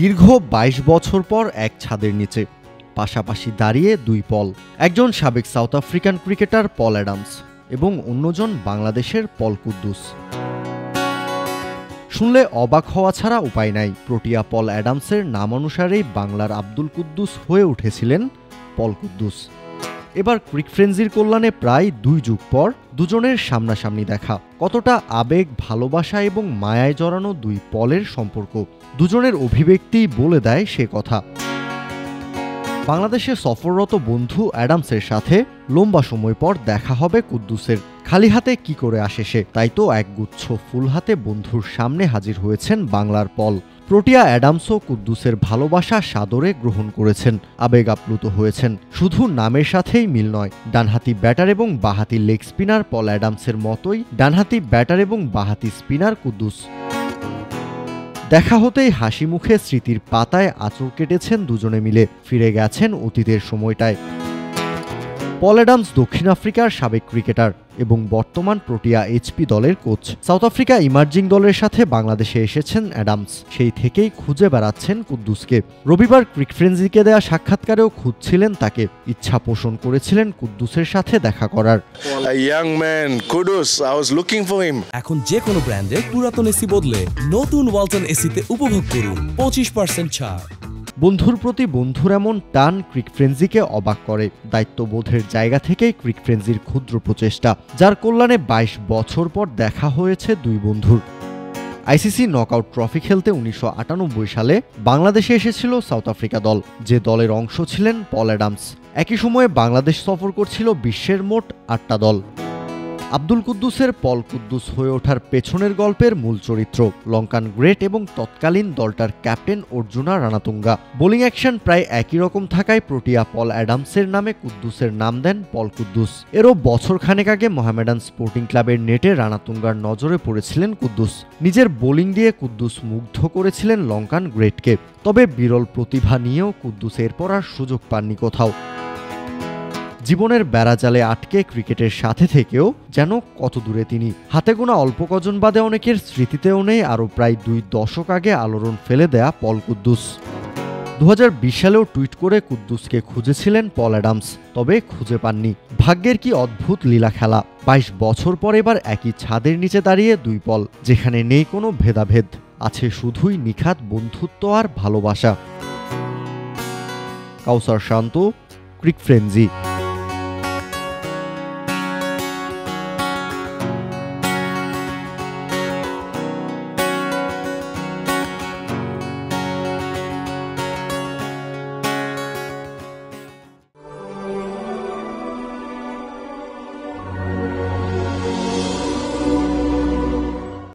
দীর্ঘ ২২ বছর পর এক ছাদের নিচে পাশাপাশি দাঁড়িয়ে দুই পল, একজন সাবেক south African cricketer Paul Adams এবং অন্যজন বাংলাদেশের পল কুদ্দুস। শুনলে অবাক হওয়া ছাড়া উপায় নাই। প্রোটিয়া পল অ্যাডামসের নামানুসারেই বাংলার আব্দুল কুদ্দুস হয়ে উঠেছিলেন পল কুদ্দুস। এবার ক্রিক ফ্রেন্সির কল্যাণে প্রায় ২ যুগ পর দুজনের সামনাসামনি দেখা। কতটা আবেগ, ভালোবাসা এবং মায়ায় জড়ানো দুই পলের সম্পর্ক, দুজনের অভিব্যক্তিই বলে দেয় সে কথা। বাংলাদেশে সফররত বন্ধু অ্যাডামসের সাথে লম্বা সময় পর দেখা হবে কুদ্দুসের। খালি হাতে কি করে আসে সে? তাই তো একগুচ্ছ ফুল হাতে বন্ধুর সামনে হাজির হয়েছেন বাংলার পল। প্রোটিয়া অ্যাডামসও কুদ্দুসের ভালোবাসা সাদরে গ্রহণ করেছেন, আবেগ আপ্লুত হয়েছেন। শুধু নামের সাথেই মিল নয়, ডানহাতি ব্যাটার এবং বাঁহাতি লেগ স্পিনার পল অ্যাডামসের মতোই ডানহাতি ব্যাটার এবং বাঁহাতি স্পিনার কুদ্দুস। দেখা হতেই হাসি মুখে স্মৃতির পাতায় আঁচড় কেটেছেন দুজনে মিলে, ফিরে গেছেন অতীতের সময়টায়। পল অ্যাডামস দক্ষিণ আফ্রিকার সাবেক ক্রিকেটার এবং বর্তমান প্রোটিয়া এইচপি দলের কোচ। সাউথ আফ্রিকা ইমার্জিং দলের সাথে বাংলাদেশে এসেছেন অ্যাডামস, সেই থেকেই খুঁজে বেড়াচ্ছেন কুদ্দুসকে। রবিবার ক্রিক ফ্রেন্সিকে দেয়া সাক্ষাৎকারেও খুঁজছিলেন তাকে, ইচ্ছা পোষণ করেছিলেন কুদ্দুসের সাথে দেখা করার। এখন যে কোনো ব্র্যান্ডের পুরাতন এসি বদলে নতুন ওয়ালটন এসিতে উপভোগ করুন 25% ছাড়। বন্ধুর প্রতি বন্ধুর এমন টান ক্রিক ফ্রেন্সিকে অবাক করে। দায়িত্ববোধের জায়গা থেকেই ক্রিক ফ্রেন্সির ক্ষুদ্র প্রচেষ্টা, যার কল্যাণে ২২ বছর পর দেখা হয়েছে দুই বন্ধুর। আইসিসি নকআউট ট্রফি খেলতে ১৯৯৮ সালে বাংলাদেশে এসেছিল সাউথ আফ্রিকা দল, যে দলের অংশ ছিলেন পল অ্যাডামস। একই সময়ে বাংলাদেশ সফর করছিল বিশ্বের মোট ৮টা দল। আব্দুল কুদ্দুসের পল কুদ্দুস হয়ে ওঠার পেছনের গল্পের মূল চরিত্র লঙ্কান গ্রেট এবং তৎকালীন দলটার captain Arjuna Ranatunga. Bowling action প্রায় একই রকম থাকায় প্রোটিয়া পল অ্যাডামসের নামে কুদ্দুসের নাম দেন পল কুদ্দুস। এরও বছরখানেক আগে মোহামেডান স্পোর্টিং ক্লাবের নেটে রানাতুঙ্গার নজরে পড়েছিলেন কুদ্দুস। নিজের বোলিং দিয়ে কুদ্দুস মুগ্ধ করেছিলেন লঙ্কান গ্রেটকে। তবে বিরল প্রতিভা নিয়েও কুদ্দুস এরপর আর সুযোগ পাননি কোথাও। জীবনের বেড়াজালে আটকে ক্রিকেটের সাথে থেকেও যেন কত দূরে তিনি। হাতে গোনা অল্প কজন বাদে অনেকের স্মৃতিতেও নেই আরও প্রায় ২ দশক আগে আলোড়ন ফেলে দেয়া পল কুদ্দুস। ২০২০ সালেও টুইট করে কুদ্দুসকে খুঁজেছিলেন পল অ্যাডামস, তবে খুঁজে পাননি। ভাগ্যের কি অদ্ভুত লীলা খেলা, ২২ বছর পর এবার একই ছাদের নিচে দাঁড়িয়ে দুই পল, যেখানে নেই কোনো ভেদাভেদ, আছে শুধুই নিখাত বন্ধুত্ব আর ভালোবাসা। কাউসার শান্ত, ক্রিক ফ্রেন্সি।